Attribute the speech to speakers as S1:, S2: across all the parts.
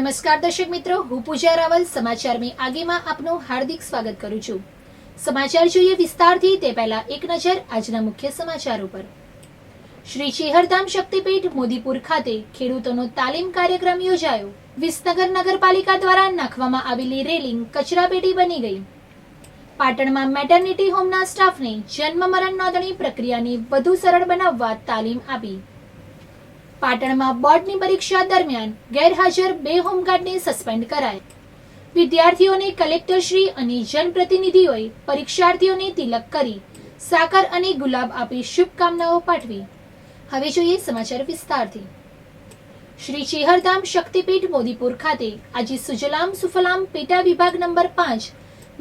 S1: નમસ્કાર દર્શક મિત્રો, હું પૂજા રાવલ સમાચાર में आगे में आपનું हार्दिक स्वागत करूं છું। સમાચાર જોઈએ વિસ્તારથી તે પહેલા એક નજર આજના મુખ્ય સમાચારો પર। શ્રી ચેહરધામ શક્તિપીઠ મોદીપુર ખાતે ખેડૂતોનો તાલીમ કાર્યક્રમ યોજાયો। વિસનગર નગરપાલિકા દ્વારા નાખવામાં આવેલી રેલિંગ કચરાપેટી બની ગઈ। પાટણમાં મેટર્નિટી હોમના સ્ટાફને જન્મ મરણ નોંધણી પ્રક્રિયાને વધુ સરળ બનાવવા તાલીમ આપી। પાટણમાં બોર્ડની પરીક્ષા દરમિયાન ગેરહાજર 2 હોમગાર્ડને સસ્પેન્ડ કરાયા। વિદ્યાર્થીઓને કલેક્ટરશ્રી અને જનપ્રતિનિધિઓએ પરીક્ષાર્થીઓને તિલક કરી સાકર અને ગુલાબ આપી શુભકામનાઓ પાઠવી। હવે જોઈએ સમાચાર વિસ્તારથી। શ્રી ચેહરધામ શક્તિપીઠ મોદીપુર ખાતે આજે સુજલામ સુફલામ પેટા વિભાગ નંબર 5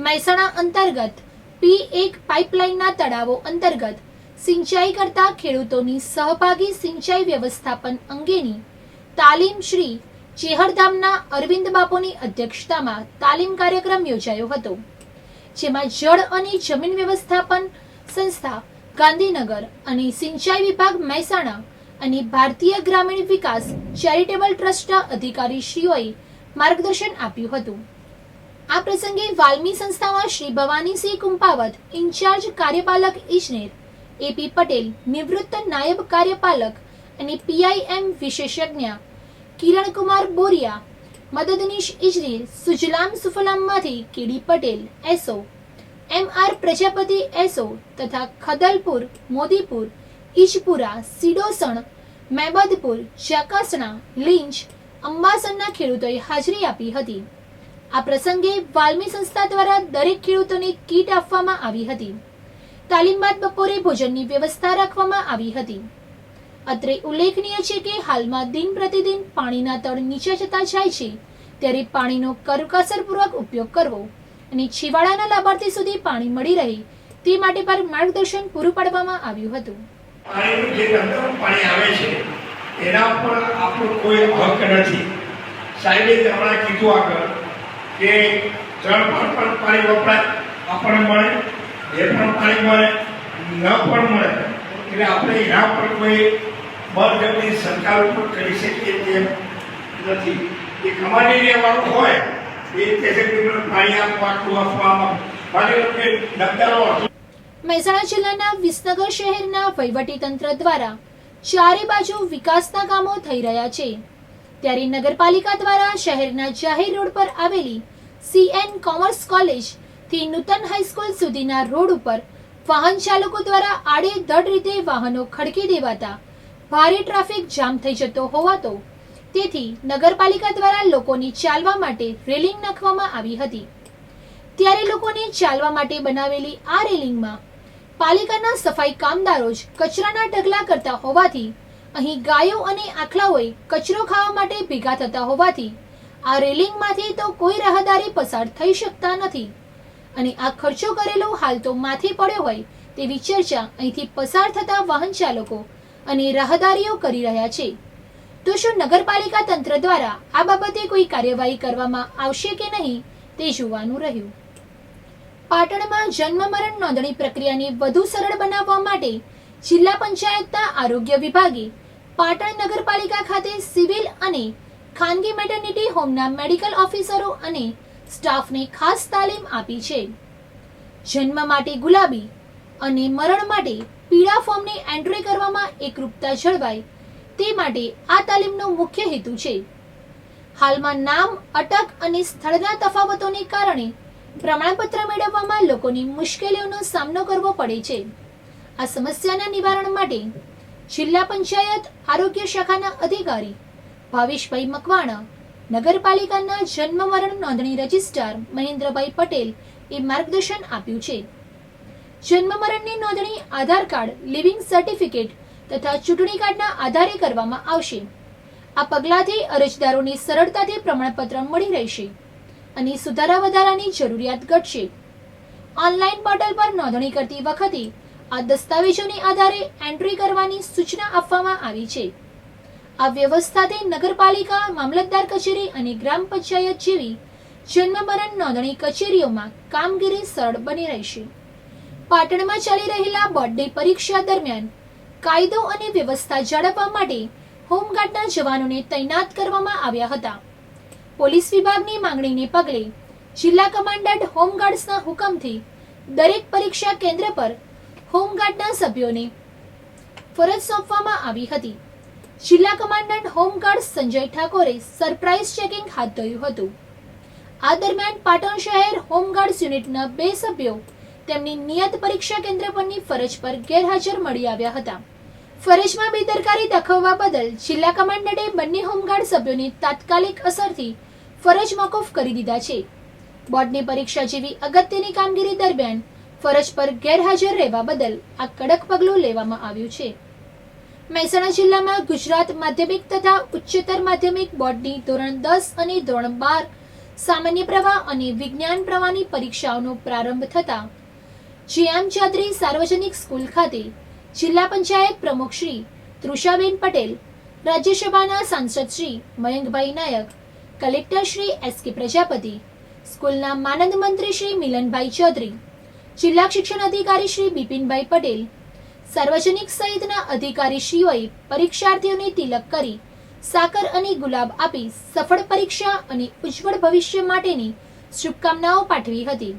S1: મહેસાણા અંતર્ગત P1 પાઇપલાઇનના તળાવો અંતર્ગત સિંચાઈ કરતા ખેડૂતોની સહભાગી સિંચાઈ વ્યવસ્થાપન અંગેની તાલીમ શ્રી ચેહરધામના અરવિંદ બાપુની અધ્યક્ષતામાં તાલીમ કાર્યક્રમ યોજાયો હતો, જેમાં જળ અને જમીન વ્યવસ્થાપન સંસ્થા ગાંધીનગર અને સિંચાઈ વિભાગ મહેસાણા અને ભારતીય ગ્રામીણ વિકાસ ચેરિટેબલ ટ્રસ્ટના અધિકારીશ્રીઓએ માર્ગદર્શન આપ્યું હતું। આ પ્રસંગે વાલ્મી સંસ્થામાં શ્રી ભવાનીસિંહ કુંપાવત ઇન્ચાર્જ કાર્યપાલક ઇજનેર, AP પટેલ નિવૃત્ત નાયબ કાર્યપાલક અને PIM વિશેષજ્ઞ કિરણ કુમાર બોરિયા, મદદનીશ ઇજનેર Sujalam સુફલામમાંથી KD Patel SO, MR Prajapati SO તથા ખદલપુર, મોદીપુર, ઈજપુરા, સિડોસણ, મેબદપુર, ચાકાસણા, લીંચ, અંબાસણના ખેડૂતોએ હાજરી આપી હતી। આ પ્રસંગે વાલ્મી સંસ્થા દ્વારા દરેક ખેડૂતોને કીટ આપવામાં આવી હતી। તાલીમ બાદ બપોરે ભોજનની વ્યવસ્થા રાખવામાં આવી હતી। અત્રે ઉલ્લેખનીય છે કે હાલમાં દિન પ્રતિદિન પાણીના તળ નીચે જતા જાય છે, ત્યારે પાણીનો કરકસરપૂર્વક ઉપયોગ કરવો અને છેવાડાના લાભાર્થી સુધી પાણી મળી રહે તે માટે પર માર્ગદર્શન પૂરું પાડવામાં આવ્યું હતું।
S2: પાણીનું જે અંદર પાણી આવે છે એના પર આપણો કોઈ હક નથી। સાહેબે હમણાં કીધું આગળ કે 3 ભાગ પણ પાણી વપરાય, આપણને મળે, એ પણ પાણી મળે, ન પણ મળે, એટલે આપણે એના પર કોઈ બળજબરી સરકાર ઉપર કરી શકીએ તેમ નથી। એ કમાની લેવાનું હોય એ તે પાણી આપવામાં
S1: મહેસાણા જિલ્લાના વિસનગર શહેરના વહીવટીતંત્ર દ્વારા ચારે બાજુ વિકાસના કામો થઈ રહ્યા છે, ત્યારે નગરપાલિકા દ્વારા શહેરના જાહેર રોડ પર આવેલી CN કોમર્સ કોલેજ થી નૂતન હાઈસ્કૂલ સુધીના રોડ ઉપર વાહન ચાલકો દ્વારા આડેધડ રીતે વાહનો ખડકી દેવાતા ભારે ટ્રાફિક જામ થઈ જતો હોવાતો તેથી નગરપાલિકા દ્વારા લોકોને ચાલવા માટે રેલિંગ નાખવામાં આવી હતી। ત્યારે લોકોને ચાલવા માટે બનાવેલી આ રેલિંગમાં પાલિકાના સફાઈ કામદારો જ કચરાના ઢગલા કરતા હોવાથી અહીં ગાયો અને આખલાઓએ કચરો ખાવા માટે ભેગા થતા હોવાથી આ રેલિંગમાંથી તો કોઈ રાહદારી પસાર થઈ શકતા નથી અને આ ખર્ચો કરેલો હાલ તો માથે પડ્યો હોય તેવી ચર્ચા અહીંથી પસાર થતા વાહન ચાલકો અને રાહદારીઓ કરી રહ્યા છે। તો શું નગરપાલિકા તંત્ર દ્વારા આ બાબતે કોઈ કાર્યવાહી કરવામાં આવશે કે નહીં તે જોવાનું રહ્યું। પાટણમાં જન્મ મરણ નોંધણી પ્રક્રિયાને વધુ સરળ બનાવવા માટે જિલ્લા પંચાયતના આરોગ્ય વિભાગે પાટણ નગરપાલિકા ખાતે સિવિલ અને ખાનગી મેટર્નિટી હોમના મેડિકલ ઓફિસરો અને સ્ટાફને ખાસ તાલીમ આપી છે। જન્મ માટે ગુલાબી અને મરણ માટે પીળા ફોર્મને એન્ટ્રી કરવામાં એકરૂપતા જળવાય તે માટે આ તાલીમનો મુખ્ય હેતુ છે। હાલમાં નામ, અટક અને સ્થળના તફાવતોને કારણે પ્રમાણપત્ર મેળવવામાં લોકોની મુશ્કેલીઓનો સામનો કરવો પડે છે। આ સમસ્યાના નિવારણ માટે જિલ્લા પંચાયત આરોગ્ય શાખાના અધિકારી ભાવેશભાઈ મકવાણા, નગરપાલિકાના જન્મ મરણ નોંધણી રજિસ્ટ્રાર મહેન્દ્રભાઈ પટેલ એ માર્ગદર્શન આપ્યું છે। જન્મ મરણની નોંધણી આધાર કાર્ડ, લિવિંગ સર્ટિફિકેટ તથા ચૂંટણી કાર્ડના આધારે કરવામાં આવશે। આ પગલાંથી અરજદારોને સરળતાથી પ્રમાણપત્ર મળી રહેશે અને સુધારા વધારાની જરૂરિયાત ઘટશે। ઓનલાઈન પોર્ટલ પર નોંધણી કરતી વખતે આ દસ્તાવેજોને આધારે એન્ટ્રી કરવાની સૂચના આપવામાં આવી છે। આ વ્યવસ્થાથી નગરપાલિકા, મામલતદાર કચેરી અને ગ્રામ પંચાયત જેવી જન્મ મરણ નોંધણી કચેરીઓમાં કામગીરી સરળ બની રહેશે। પાટણમાં ચાલી રહેલા બોર્ડની પરીક્ષા દરમિયાન કાયદો અને વ્યવસ્થા જાળવવા માટે હોમગાર્ડના જવાનોને તૈનાત કરવામાં આવ્યા હતા। પોલીસ વિભાગની માંગણીને પગલે જિલ્લા કમાન્ડન્ટ હોમગાર્ડ્સના હુકમથી દરેક પરીક્ષા કેન્દ્ર પર હોમગાર્ડના સભ્યોને ફરજ સોંપવામાં આવી હતી. જિલ્લા કમાન્ડન્ટ હોમગાર્ડ સંજય ઠાકોરે સરપ્રાઇઝ ચેકિંગ હાથ ધર્યું હતું. આ દરમિયાન પાટણ શહેર હોમગાર્ડ્સ યુનિટના 2 સભ્યો તેમની નિયત પરીક્ષા કેન્દ્ર પરની ફરજ પર ગેરહાજર મળી આવ્યા હતા. ફરજમાં બેદરકારી દાખવવા બદલ જિલ્લા કમાન્ડન્ટે બંને હોમગાર્ડ સભ્યોને તાત્કાલિક અસરથી ફરજ મોકૂફ કરી દીધા છે. બોર્ડની પરીક્ષા જેવી અગત્યની કામગીરી દરમિયાન ફરજ પર ગેરહાજર રહેવા બદલ આ કડક પગલું લેવામાં આવ્યું છે. મહેસાણા જિલ્લામાં ગુજરાત માધ્યમિક તથા ઉચ્ચતર માધ્યમિક બોર્ડની ધોરણ 10 અને ધોરણ 12 સામાન્ય પ્રવાહ અને વિજ્ઞાન પ્રવાહની પરીક્ષાઓનો પ્રારંભ થતા જીએમ ચૌધરી સાર્વજનિક સ્કૂલ ખાતે જિલ્લા પંચાયત પ્રમુખ શ્રી તૃષાબેન પટેલ, રાજ્યસભાના સાંસદ શ્રી મયંકભાઈ નાયક, કલેક્ટર શ્રી એસ.કે. પ્રજાપતિ, સ્કૂલના માનદ મંત્રી શ્રી મિલનભાઈ ચૌધરી, જિલ્લા શિક્ષણ અધિકારી શ્રી બિપિનભાઈ પટેલ, સાર્વજનિક સહિતના અધિકારીશ્રીઓએ પરીક્ષાર્થીઓને તિલક કરી સાકર અને ગુલાબ આપી સફળ પરીક્ષા અને ઉજ્જવળ ભવિષ્ય માટેની શુભકામનાઓ પાઠવી હતી.